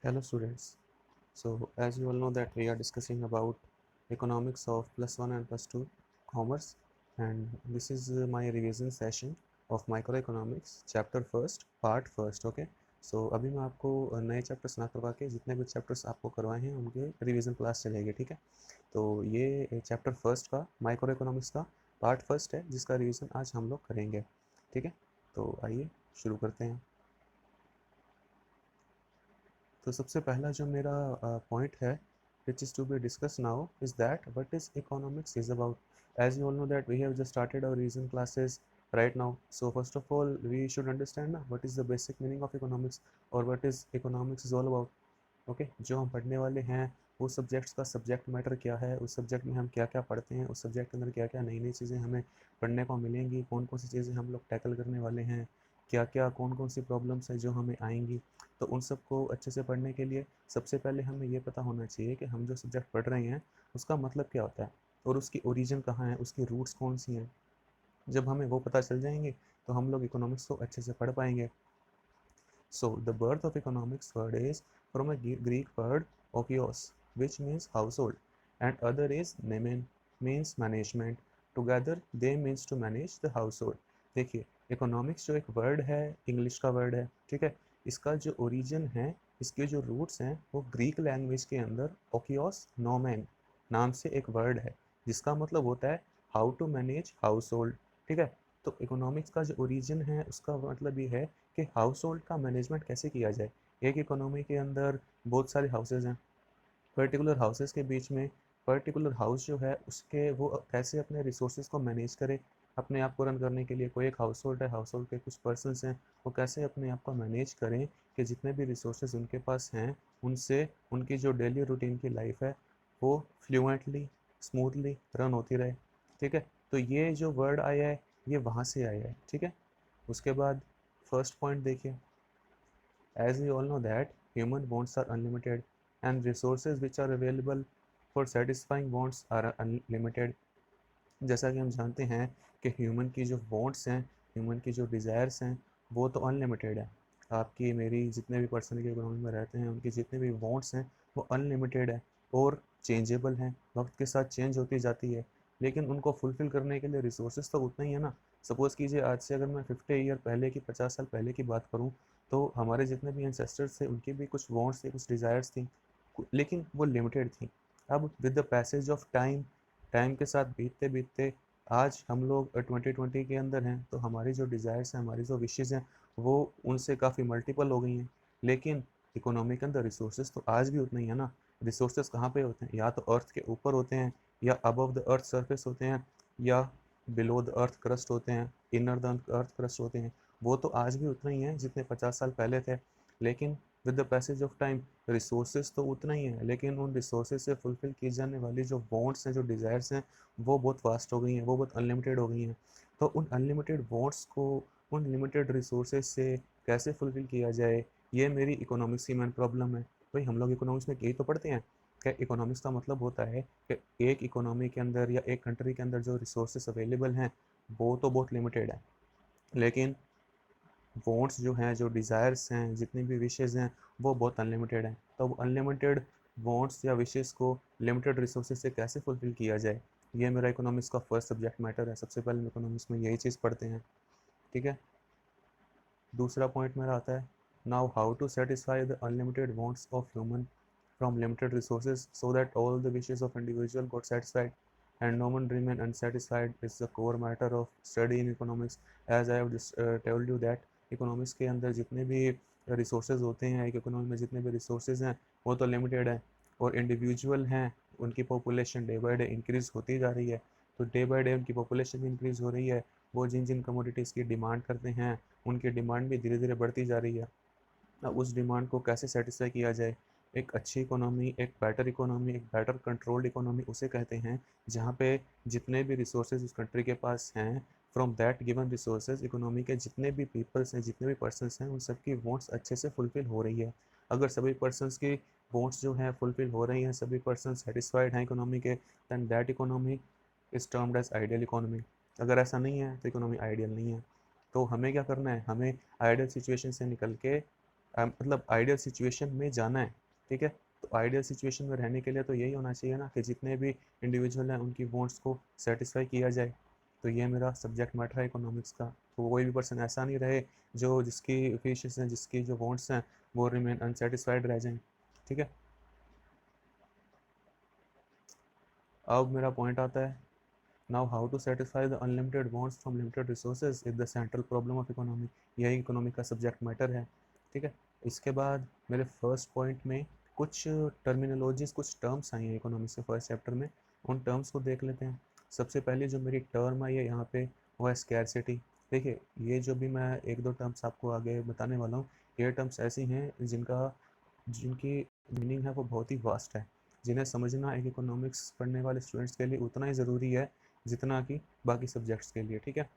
Hello students. So as you all know that we are discussing about economics of +1 and +2 commerce, and this is my revision session of microeconomics chapter first part first. Okay, so अभी मैं आपको नए chapters ना करवा के जितने भी chapters आपको करवाए हैं उनके रिवीजन क्लास चलेगी। ठीक है, तो ये चैप्टर फर्स्ट का माइक्रो इकोनॉमिक्स का पार्ट फर्स्ट है जिसका रिवीजन आज हम लोग करेंगे। ठीक है, तो आइए शुरू करते हैं। तो सबसे पहला जो मेरा पॉइंट है which is to be discussed now is that what is economics is about. As you all know that we have just started our reason classes right now, so first of all we should understand what is the basic meaning of economics or what is economics is all about. Okay, जो हम पढ़ने वाले हैं वो subjects का subject matter क्या है, उस सब्जेक्ट में हम क्या क्या पढ़ते हैं, उस सब्जेक्ट के अंदर क्या क्या नई नई चीज़ें हमें पढ़ने को मिलेंगी, कौन कौन सी चीज़ें हम लोग टैकल करने वाले हैं, क्या क्या कौन कौन सी प्रॉब्लम्स हैं जो हमें आएंगी। तो उन सबको अच्छे से पढ़ने के लिए सबसे पहले हमें ये पता होना चाहिए कि हम जो सब्जेक्ट पढ़ रहे हैं उसका मतलब क्या होता है और उसकी ओरिजिन कहाँ है, उसकी रूट्स कौन सी हैं। जब हमें वो पता चल जाएंगे तो हम लोग इकोनॉमिक्स को अच्छे से पढ़ पाएंगे। So the birth of economics word is from a Greek word okios, which means household, and other is nemen, means management. Together they means to manage the household. देखिए, इकोनॉमिक्स जो एक वर्ड है, English का word है, ठीक है, इसका जो ओरिजिन है, इसके जो रूट्स हैं वो ग्रीक लैंग्वेज के अंदर ओकियोस नोमेन नाम से एक वर्ड है जिसका मतलब होता है how to manage household. ठीक है, तो इकोनॉमिक्स का जो ओरिजिन है उसका मतलब ये है कि हाउस होल्ड का मैनेजमेंट कैसे किया जाए। एक इकोनॉमी के अंदर बहुत सारे हाउसेज हैं, पर्टिकुलर हाउसेस के बीच में पर्टिकुलर हाउस जो है उसके वो कैसे अपने रिसोर्सेज को मैनेज करे, अपने आप को रन करने के लिए कोई एक हाउस होल्ड है, हाउस होल्ड के कुछ पर्सनस हैं, वो कैसे अपने आप को मैनेज करें कि जितने भी रिसोर्सेज उनके पास हैं उनसे उनकी जो डेली रूटीन की लाइफ है वो फ्लुएंटली स्मूथली रन होती रहे। ठीक है, तो ये जो वर्ड आया है ये वहाँ से आया है। ठीक है, उसके बाद फर्स्ट पॉइंट देखिए, as we all know that human wants are unlimited and resources which are available for satisfying wants are unlimited। जैसा कि हम जानते हैं कि ह्यूमन की जो वॉन्ट्स हैं, ह्यूमन की जो डिज़ायर्स हैं वो तो अनलिमिटेड है। आपकी मेरी जितने भी पर्सन की इकोनॉमी में रहते हैं उनकी जितने भी वॉन्ट्स हैं वो अनलिमिटेड है और चेंजेबल हैं, वक्त के साथ चेंज होती जाती है, लेकिन उनको फुलफ़िल करने के लिए रिसोर्सेज तो उतना ही है ना। सपोज़ कीजिए आज से अगर मैं 50 ईयर पहले की 50 साल पहले की बात करूँ तो हमारे जितने भी एंसेस्टर्स थे उनकी भी कुछ वॉन्ट्स थी, कुछ डिज़ायर्स थी, लेकिन वो लिमिटेड थी। अब with the passage of time, time के साथ बीतते बीतते आज हम लोग 2020 के अंदर हैं, तो हमारी जो डिज़ायर्स हैं, हमारी जो विशेज़ हैं वो उनसे काफ़ी मल्टीपल हो गई हैं। लेकिन इकोनॉमी के अंदर रिसोर्सेज तो आज भी उतने ही है ना। रिसोर्सेज कहाँ पे होते हैं, या तो अर्थ के ऊपर होते हैं, या अबव द अर्थ सरफेस होते हैं, या बिलो द अर्थ क्रस्ट होते हैं, इनर द अर्थ क्रस्ट होते हैं। वो तो आज भी उतना ही है जितने 50 साल पहले थे, लेकिन with the passage of time resources तो उतना ही है, लेकिन उन रिसोर्सेज से फुलफ़िल की जाने वाली जो वांट्स हैं, जो डिज़ायर्स हैं, वो बहुत वास्ट हो गई हैं, वो बहुत अनलिमिटेड हो गई हैं। तो उन अनलिमिटेड वांट्स को उन लिमिटेड रिसोर्सेज से कैसे फुलफ़िल किया जाए, ये मेरी इकोनॉमिक्स की मेन प्रॉब्लम है। भाई हम लोग इकोनॉमिक्स में यही तो पढ़ते हैं कि इकोनॉमिक्स का मतलब होता है कि एक इकोनॉमी के अंदर या एक कंट्री के अंदर जो रिसोर्सेज अवेलेबल हैं वो तो बहुत लिमिटेड है, लेकिन वांट्स जो हैं, जो डिज़ायर्स हैं, जितनी भी विशेज़ हैं वो बहुत अनलिमिटेड हैं। तो अनलिमिटेड वांट्स या विशेज़ को लिमिटेड रिसोर्सेज से कैसे फुलफ़िल किया जाए, ये मेरा इकोनॉमिक्स का फर्स्ट सब्जेक्ट मैटर है। सबसे पहले इकोनॉमिक्स में यही चीज़ पढ़ते हैं। ठीक है, दूसरा पॉइंट मेरा आता है now how to satisfy the unlimited wants of human from limited resources so that all the wishes of individual got satisfied and no one remain unsatisfied is the core matter of study in economics। as I have just told you that economics के अंदर जितने भी resources होते हैं, एक economy में जितने भी रिसोर्सेज हैं वो तो लिमिटेड है, और इंडिविजुअल हैं उनकी population day by day increase होती जा रही है। तो डे बाय डे उनकी पॉपुलेशन भी इंक्रीज़ हो रही है, वो जिन जिन कमोडिटीज़ की डिमांड करते हैं उनकी डिमांड भी धीरे धीरे बढ़ती जा रही है। उस डिमांड को कैसे सेटिस्फाई किया जाए। एक अच्छी इकोनॉमी, एक बेटर इकोनॉमी, एक बेटर कंट्रोल्ड इकोनॉमी उसे कहते हैं जहाँ पे जितने भी रिसोर्सेज उस कंट्री के पास हैं, from that given resources economy के जितने भी पीपल्स हैं, जितने भी पर्सनस हैं, उन सबकी वांट्स अच्छे से फुलफिल हो रही है। अगर सभी पर्सनस की वांट्स जो हैं फुलफिल हो रही हैं, सभी पर्सन सेटिस्फाइड हैं इकोनॉमी के, then that economy is termed as ideal economy. अगर ऐसा नहीं है तो इकोनॉमी आइडियल नहीं है। तो हमें क्या करना है, हमें आइडियल सिचुएशन से निकल के मतलब आइडियल सिचुएशन में जाना है, ठीक है। तो आइडियल सिचुएशन में रहने के लिए तो यही होना चाहिए ना कि जितने भी इंडिविजुअल हैं उनकी वांट्स को सेटिस्फाई किया जाए। तो ये मेरा सब्जेक्ट मैटर है इकोनॉमिक्स का। तो कोई भी पर्सन ऐसा नहीं रहे जो जिसकी फिशेस हैं, जिसकी जो वांट्स हैं वो रिमेन अनसेटिस्फाइड रह जाएं, ठीक है। अब मेरा पॉइंट आता है, now how to satisfy the unlimited wants from limited resources is the central problem of economy. यही इकोनॉमी का सब्जेक्ट मैटर है, ठीक है। इसके बाद मेरे फर्स्ट पॉइंट में कुछ टर्मिनोलॉजीज, कुछ टर्म्स आई हैं इकोनॉमिक्स के फर्स्ट चैप्टर में, उन टर्म्स को देख लेते हैं। सबसे पहले जो मेरी टर्म आई है यहाँ पे वो है स्कैरसिटी। देखिए, ये जो भी मैं एक दो टर्म्स आपको आगे बताने वाला हूँ, ये टर्म्स ऐसी हैं जिनकी मीनिंग है वो बहुत ही वास्ट है, जिन्हें समझना एक इकोनॉमिक्स पढ़ने वाले स्टूडेंट्स के लिए उतना ही ज़रूरी है जितना कि बाकी सब्जेक्ट्स के लिए, ठीक है।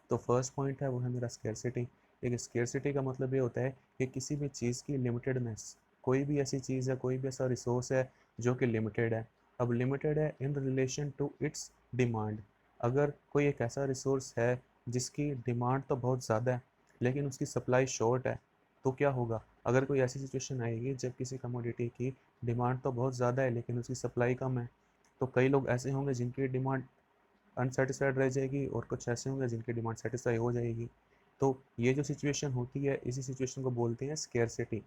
तो फर्स्ट पॉइंट है वो है मेरा स्केर्सिटी। एक स्केर्सिटी का मतलब ये होता है कि किसी भी चीज़ की लिमिटेडनेस, कोई भी ऐसी चीज़ है, कोई भी ऐसा रिसोर्स है जो कि लिमिटेड है। अब लिमिटेड है in relation to its demand. अगर कोई एक ऐसा रिसोर्स है जिसकी डिमांड तो बहुत ज़्यादा है लेकिन उसकी सप्लाई शॉर्ट है, तो क्या होगा? अगर कोई ऐसी सिचुएशन आएगी जब किसी कमोडिटी की डिमांड तो बहुत ज़्यादा है लेकिन उसकी सप्लाई कम है, तो कई लोग ऐसे होंगे जिनकी डिमांड अनसेटिस्फाइड रह जाएगी और कुछ ऐसे होंगे जिनकी डिमांड सेटिस्फाई हो जाएगी। तो ये जो सिचुएशन होती है, इसी सिचुएशन को बोलते हैं स्केर्सिटी।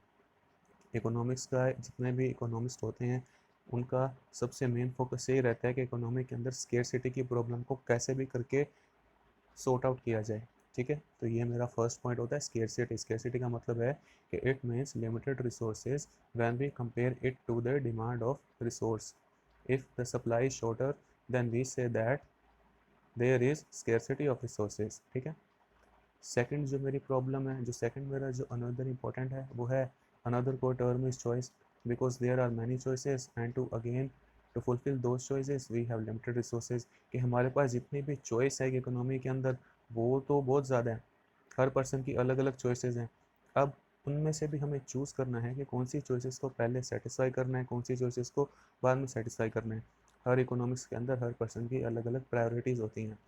इकोनॉमिक्स का जितने भी इकोनॉमिस्ट होते हैं उनका सबसे मेन फोकस यही रहता है कि इकोनॉमी के अंदर स्केर्सिटी की प्रॉब्लम को कैसे भी करके सॉर्ट आउट किया जाए, ठीक है। तो ये मेरा फर्स्ट पॉइंट होता है स्केर्सिटी। स्केर्सिटी का मतलब है कि it means limited resources when we compare it to the demand of resource. If the supply is shorter then we say that there is scarcity of resources, ठीक है। Second जो मेरी प्रॉब्लम है, जो सेकंड मेरा जो अनदर इंपॉर्टेंट है वो है अनदर को term is choice, because there are many choices and to again to fulfil those choices we have limited resources. कि हमारे पास जितनी भी चॉइस है इकोनॉमी के अंदर वो तो बहुत ज़्यादा है, हर पर्सन की अलग अलग चॉइसेस हैं। अब उनमें से भी हमें चूज़ करना है कि कौन सी चॉइसेस को पहले सेटिस्फाई करना है, कौन सी चॉइसेस को बाद में सेटिस्फाई करना है। हर इकोनॉमिक्स के अंदर हर पर्सन की अलग अलग प्रायोरिटीज़ होती हैं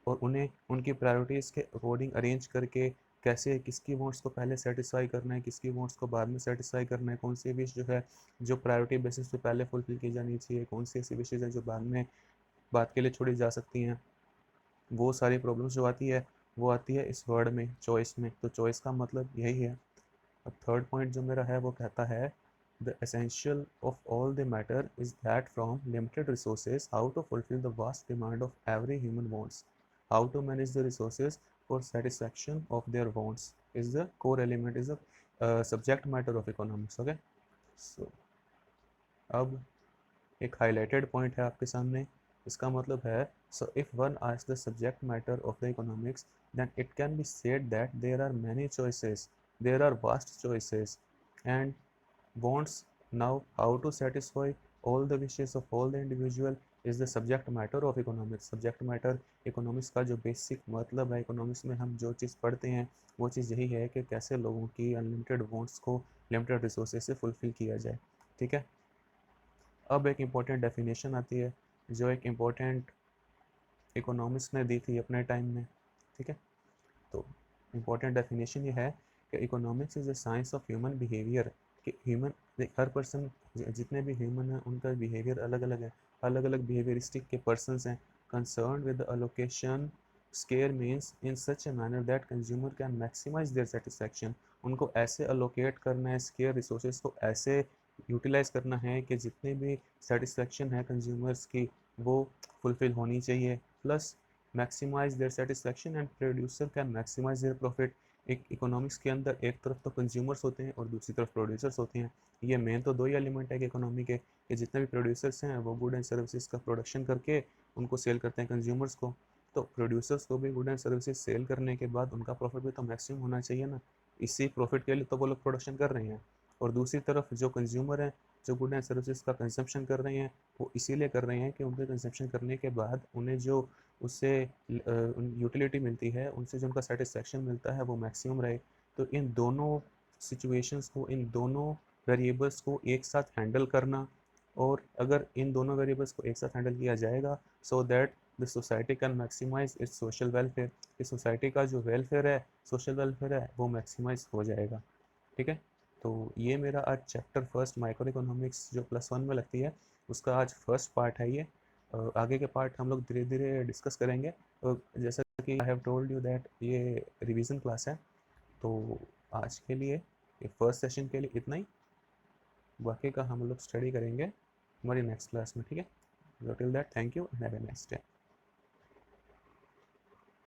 और उन्हें उनकी प्रायोरिटीज़ के अकॉर्डिंग अरेंज करके कैसे किसकी वांट्स को पहले सेटिस्फाई करना है, किसकी वांट्स को बाद में सेटिस्फाई करना है, कौन सी विश जो है जो प्रायोरिटी बेसिस पे पहले फुलफिल की जानी चाहिए, कौन सी ऐसी विशेज़ हैं जो बाद के लिए छोड़ी जा सकती हैं। वो सारी प्रॉब्लम्स जो आती है वो आती है इस वर्ड में, चॉइस में। तो चॉइस का मतलब यही है। अब थर्ड पॉइंट जो मेरा है वो कहता है the essential of all the matter is that from limited resources how to fulfil the vast demand of every human wants, how to manage the resources for satisfaction of their wants is the core element, is the subject matter of economics, okay। So अब एक highlighted point है आपके सामने, इसका मतलब है so if one ask the subject matter of the economics then it can be said that there are many choices, there are vast choices and wants। Now how to satisfy all the wishes of all the individual is the subject matter of economics। subject matter economics का जो basic मतलब है, economics में हम जो चीज़ पढ़ते हैं वो चीज़ यही है कि कैसे लोगों की अनलिमिटेड वांट्स को लिमिटेड रिसोर्सेज से फुलफिल किया जाए, ठीक है। अब एक इम्पॉर्टेंट डेफिनेशन आती है जो एक इम्पॉर्टेंट इकोनॉमिस्ट ने दी थी अपने टाइम में, ठीक है। तो इम्पॉर्टेंट डेफिनेशन ये है कि economics is a science of human behaviour. कि ह्यूमन, हर पर्सन, जितने भी ह्यूमन हैं उनका बिहेवियर अलग अलग है, अलग अलग बिहेवियरिस्टिक के पर्सनस हैं। Concern with the allocation scarce means in such a manner that consumer can maximise their satisfaction. उनको ऐसे अलोकेट करना है स्केयर रिसोर्सेज को, ऐसे यूटिलाइज करना है कि जितने भी सेटिस्फैक्शन है कंज्यूमर्स की वो फुलफिल होनी चाहिए। Plus maximise their satisfaction and producer can maximise their profit. एक इकोनॉमिक्स के अंदर एक तरफ तो कंज्यूमर्स होते हैं और दूसरी तरफ प्रोड्यूसर्स होते हैं। ये मेन तो दो ही एलिमेंट है कि इकोनॉमी के, कि जितने भी प्रोड्यूसर्स हैं वो गुड एंड सर्विसेज का प्रोडक्शन करके उनको सेल करते हैं कंज्यूमर्स को। तो प्रोड्यूसर्स को भी गुड एंड सर्विसेज सेल करने के बाद उनका प्रॉफिट भी तो मैक्सिमम होना चाहिए ना, इसी प्रॉफिट के लिए तो वो लोग प्रोडक्शन कर रहे हैं। और दूसरी तरफ जो कंज्यूमर हैं, जो गुड एंड सर्विसेज का कंजम्पशन कर रहे हैं, वो इसीलिए कर रहे हैं कि उनके कंजम्पशन करने के बाद उन्हें जो उससे यूटिलिटी मिलती है, उनसे जो उनका सेटिस्फेक्शन मिलता है वो मैक्सिमम रहे। तो इन दोनों सिचुएशंस को, इन दोनों वेरिएबल्स को एक साथ हैंडल करना, और अगर इन दोनों वेरिएबल्स को एक साथ हैंडल किया जाएगा so that the society can maximise its social welfare. इस सोसाइटी का जो वेलफेयर है, सोशल वेलफेयर है, वो मैक्सिमाइज हो जाएगा। ठीक है। तो ये मेरा आज चैप्टर फर्स्ट माइक्रो इकोनॉमिक्स जो +1 में लगती है उसका आज फर्स्ट पार्ट है ये। आगे के पार्ट हम लोग धीरे धीरे डिस्कस करेंगे। जैसा कि I have told you that ये रिवीजन क्लास है, तो आज के लिए ये फर्स्ट सेशन के लिए इतना ही। बाकी का हम लोग स्टडी करेंगे हमारी नेक्स्ट क्लास में, ठीक है। Till that thank you and have a nice day.